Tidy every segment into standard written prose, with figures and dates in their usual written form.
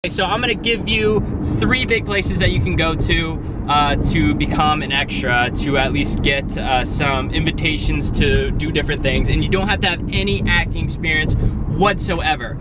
So I'm gonna give you 3 big places that you can go to become an extra, to at least get some invitations to do different things, and you don't have to have any acting experience whatsoever.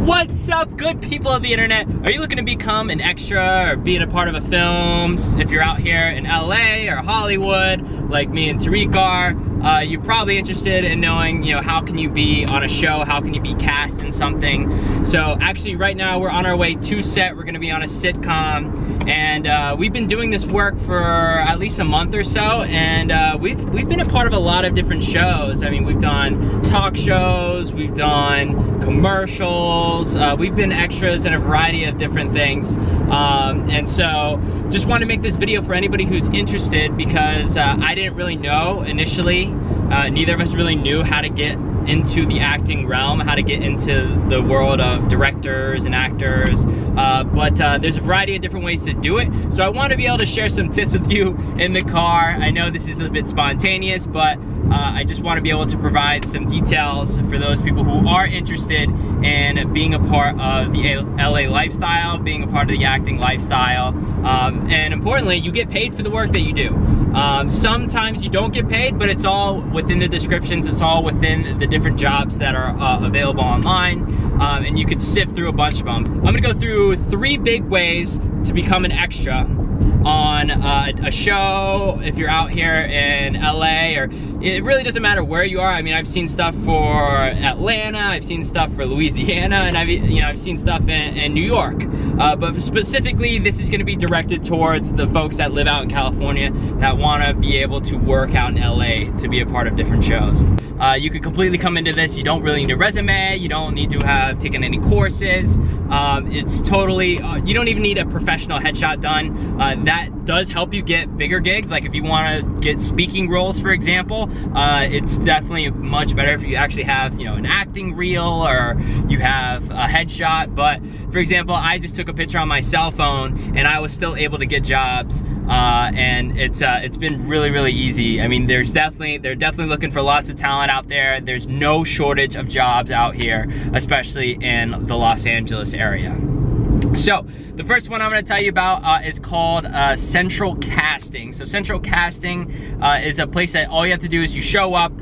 What's up, good people of the internet? Are you looking to become an extra or being a part of a film? If you're out here in LA or Hollywood, like me and Tariq are, you're probably interested in knowing, how can you be on a show? How can you be cast in something? So actually right now we're on our way to set. We're gonna be on a sitcom, and we've been doing this work for at least a month or so, and we've been a part of a lot of different shows. I mean, we've done talk shows, we've done commercials, we've been extras in a variety of different things. And so just want to make this video for anybody who's interested, because I didn't really know initially. Neither of us really knew how to get into the acting realm, how to get into the world of directors and actors, but there's a variety of different ways to do it. So I want to be able to share some tips with you in the car. I know this is a bit spontaneous, but I just want to be able to provide some details for those people who are interested in being a part of the LA lifestyle, being a part of the acting lifestyle, and importantly, you get paid for the work that you do. Sometimes you don't get paid, but it's all within the descriptions, it's all within the different jobs that are available online, and you could sift through a bunch of them. I'm gonna go through 3 big ways to become an extra on a show. If you're out here in LA, or it really doesn't matter where you are. I mean, I've seen stuff for Atlanta, I've seen stuff for Louisiana, and I've seen stuff in New York. But specifically, this is gonna be directed towards the folks that live out in California that wanna be able to work out in LA to be a part of different shows. You could completely come into this. You don't really need a resume. You don't need to have taken any courses. It's totally, you don't even need a professional headshot done. That does help you get bigger gigs. Like if you want to get speaking roles, for example, it's definitely much better if you actually have, an acting reel, or you have a headshot. But for example, I just took a picture on my cell phone and I was still able to get jobs. And it's been really, really easy. I mean, they're definitely looking for lots of talent out there. There's no shortage of jobs out here, especially in the Los Angeles area. So the first one I'm going to tell you about is called Central Casting. So Central Casting is a place that all you have to do is you show up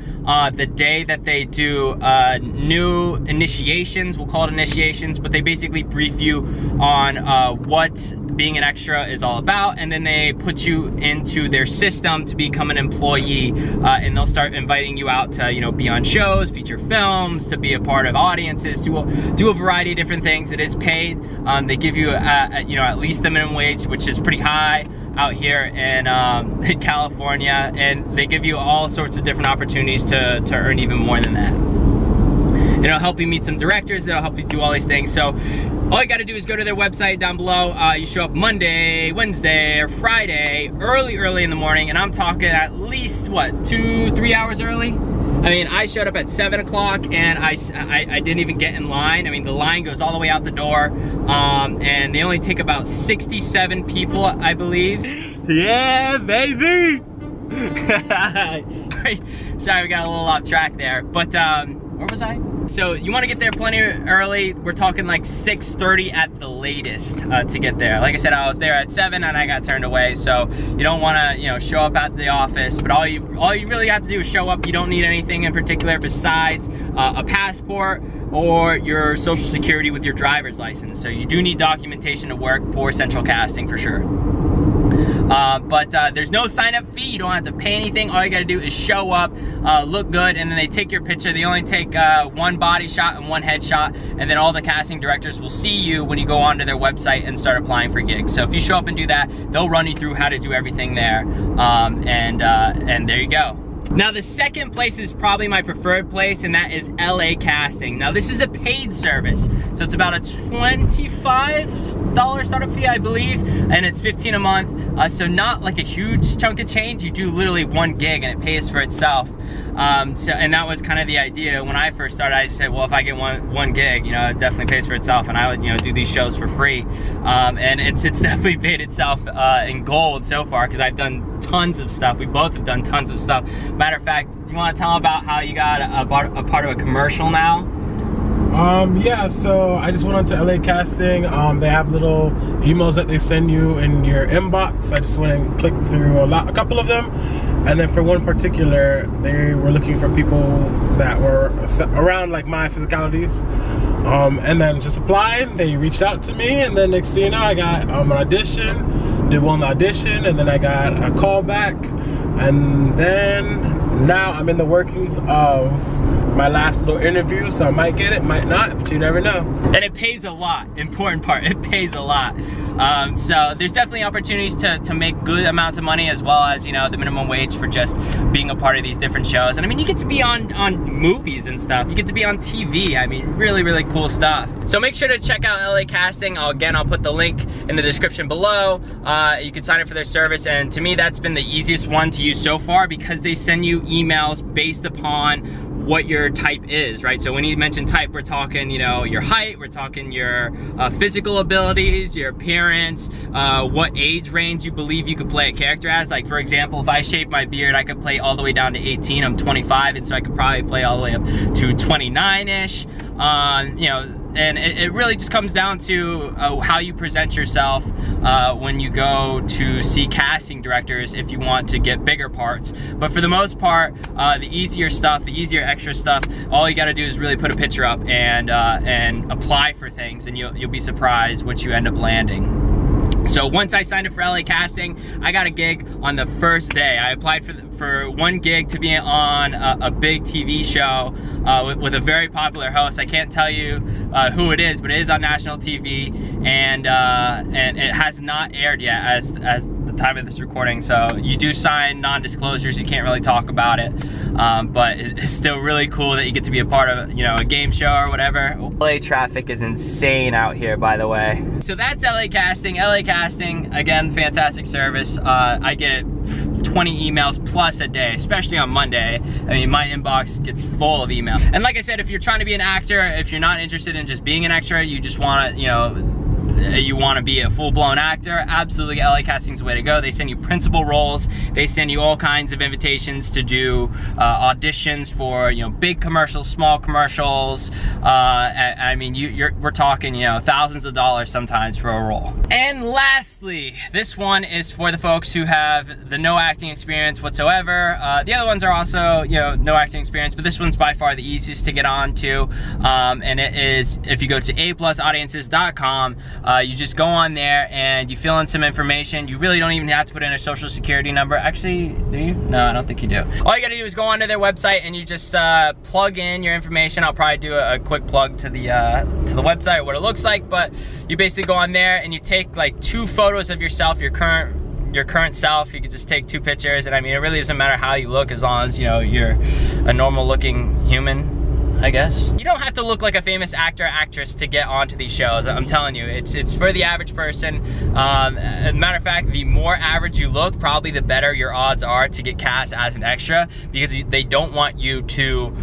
the day that they do new initiations. We'll call it initiations, but they basically brief you on what being an extra is all about, and then they put you into their system to become an employee, and they'll start inviting you out to be on shows, feature films, to be a part of audiences, to do a variety of different things. It is paid. They give you at least the minimum wage, which is pretty high out here in California, and they give you all sorts of different opportunities to earn even more than that. It'll help you meet some directors, it'll help you do all these things. So all you gotta do is go to their website down below. You show up Monday, Wednesday, or Friday, early in the morning, and I'm talking at least, what, 2-3 hours early? I mean, I showed up at 7 o'clock, and I didn't even get in line. I mean, the line goes all the way out the door, and they only take about 67 people, I believe. Yeah, baby! Sorry, we got a little off track there, but where was I? So you want to get there plenty early. We're talking like 6:30 at the latest to get there. Like I said, I was there at 7 and I got turned away. So you don't want to, show up at the office, but all you really have to do is show up. You don't need anything in particular besides a passport or your social security with your driver's license. So you do need documentation to work for Central Casting for sure. But there's no sign-up fee. You don't have to pay anything. All you gotta do is show up, look good, and then they take your picture. They only take 1 body shot and 1 headshot, and then all the casting directors will see you when you go onto their website and start applying for gigs. So if you show up and do that, they'll run you through how to do everything there, and there you go. Now the second place is probably my preferred place, and that is LA Casting. Now this is a paid service, so it's about a $25 startup fee, I believe, and it's $15 a month. So not like a huge chunk of change. You do literally 1 gig and it pays for itself. And that was kind of the idea when I first started. I just said, well, if I get one gig, it definitely pays for itself, and I would, do these shows for free. And it's definitely paid itself in gold so far, because I've done tons of stuff. We both have done tons of stuff Matter of fact, you want to tell them about how you got a part of a commercial now? Yeah, so I just went on to LA Casting. They have little emails that they send you in your inbox. I just went and clicked through a couple of them, and then for one particular, they were looking for people that were around like my physicalities. And then just applied. They reached out to me, and then next thing you know, I got an audition, did one audition, and then I got a call back, and then now I'm in the workings of my last little interview, so I might get it, might not, but you never know. And it pays a lot. Important part, it pays a lot. So there's definitely opportunities to make good amounts of money, as well as, you know, the minimum wage for just being a part of these different shows. And I mean, you get to be on movies and stuff. You get to be on TV. I mean, really, really cool stuff. So make sure to check out LA Casting. Again, I'll put the link in the description below. You can sign up for their service, and to me, that's been the easiest one to use so far, because they send you emails based upon what your type is, right? So when you mention type, we're talking, you know, your height, we're talking your physical abilities, your appearance, what age range you believe you could play a character as. Like, for example, if I shave my beard, I could play all the way down to 18. I'm 25, and so I could probably play all the way up to 29-ish. You know, and it really just comes down to how you present yourself when you go to see casting directors if you want to get bigger parts. But for the most part, the easier stuff, the easier extra stuff, all you gotta do is really put a picture up and apply for things, and you'll be surprised what you end up landing. So once I signed up for LA Casting, I got a gig on the first day. I applied for one gig to be on a big TV show with a very popular host. I can't tell you who it is, but it is on national TV, and it has not aired yet as the time of this recording. So you do sign non-disclosures, you can't really talk about it, but it's still really cool that you get to be a part of, you know, a game show or whatever. LA traffic is insane out here, by the way. So that's LA Casting. LA Casting, again, fantastic service. I get 20 emails plus a day, especially on Monday. I mean, my inbox gets full of email. And like I said, if you're trying to be an actor, if you're not interested in just being an extra, you just want to, you know, you want to be a full-blown actor, absolutely LA Casting's the way to go. They send you principal roles. They send you all kinds of invitations to do auditions for, you know, big commercials, small commercials. I mean, we're talking, you know, thousands of dollars sometimes for a role. And lastly, this one is for the folks who have the no acting experience whatsoever. The other ones are also, you know, no acting experience, but this one's by far the easiest to get on to. And it is, if you go to aplusaudiences.com, you just go on there and you fill in some information. You really don't even have to put in a social security number. Actually, do you? No, I don't think you do. All you gotta do is go onto their website and you just plug in your information. I'll probably do a quick plug to the website, what it looks like, but you basically go on there and you take like 2 photos of yourself, your current self. You could just take 2 pictures, and I mean, it really doesn't matter how you look, as long as, you know, you're a normal looking human, I guess. You don't have to look like a famous actor or actress to get onto these shows. I'm telling you, it's for the average person. As a matter of fact, the more average you look, probably the better your odds are to get cast as an extra, because they don't want you to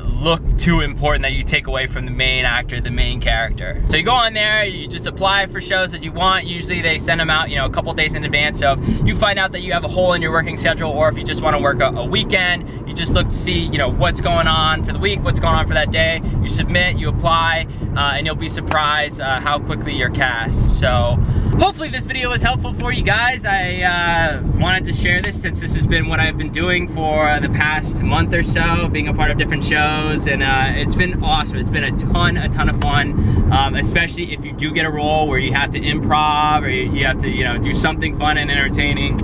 look too important that you take away from the main actor, the main character. So you go on there, you just apply for shows that you want. Usually they send them out, you know, a couple days in advance. So if you find out that you have a hole in your working schedule, or if you just want to work a weekend, you just look to see, you know, what's going on for the week, what's going on for that day. You submit, you apply, and you'll be surprised how quickly you're cast. So hopefully this video was helpful for you guys. I wanted to share this since this has been what I've been doing for the past month or so, being a part of different shows, and it's been awesome. It's been a ton of fun, especially if you do get a role where you have to improv, or you have to, you know, do something fun and entertaining.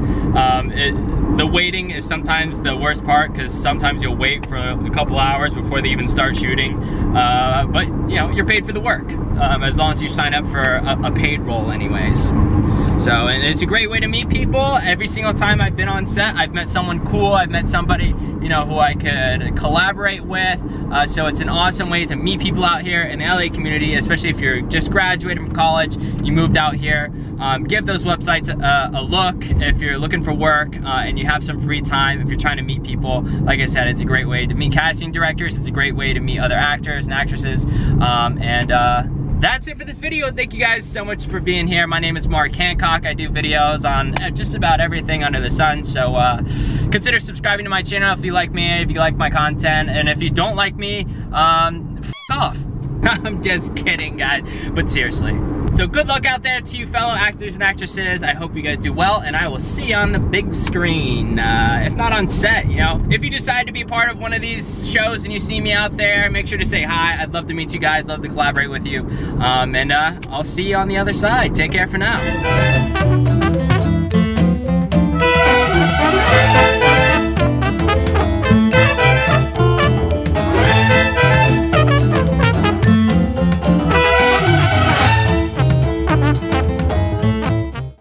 The waiting is sometimes the worst part, because sometimes you'll wait for a couple hours before they even start shooting, but you know, you're paid for the work, as long as you sign up for a paid role anyways. So, and it's a great way to meet people. Every single time I've been on set, I've met someone cool. I've met somebody, you know, who I could collaborate with. So it's an awesome way to meet people out here in the LA community, especially if you're just graduated from college, you moved out here. Give those websites a look if you're looking for work and you have some free time. If you're trying to meet people, like I said, it's a great way to meet casting directors. It's a great way to meet other actors and actresses. that's it for this video. Thank you guys so much for being here. My name is Mark Hancock. I do videos on just about everything under the sun. So consider subscribing to my channel if you like me, if you like my content. And if you don't like me, f off. I'm just kidding, guys. But seriously. So good luck out there to you fellow actors and actresses. I hope you guys do well, and I will see you on the big screen. If not on set, you know. If you decide to be part of one of these shows and you see me out there, make sure to say hi. I'd love to meet you guys, love to collaborate with you. And I'll see you on the other side. Take care for now.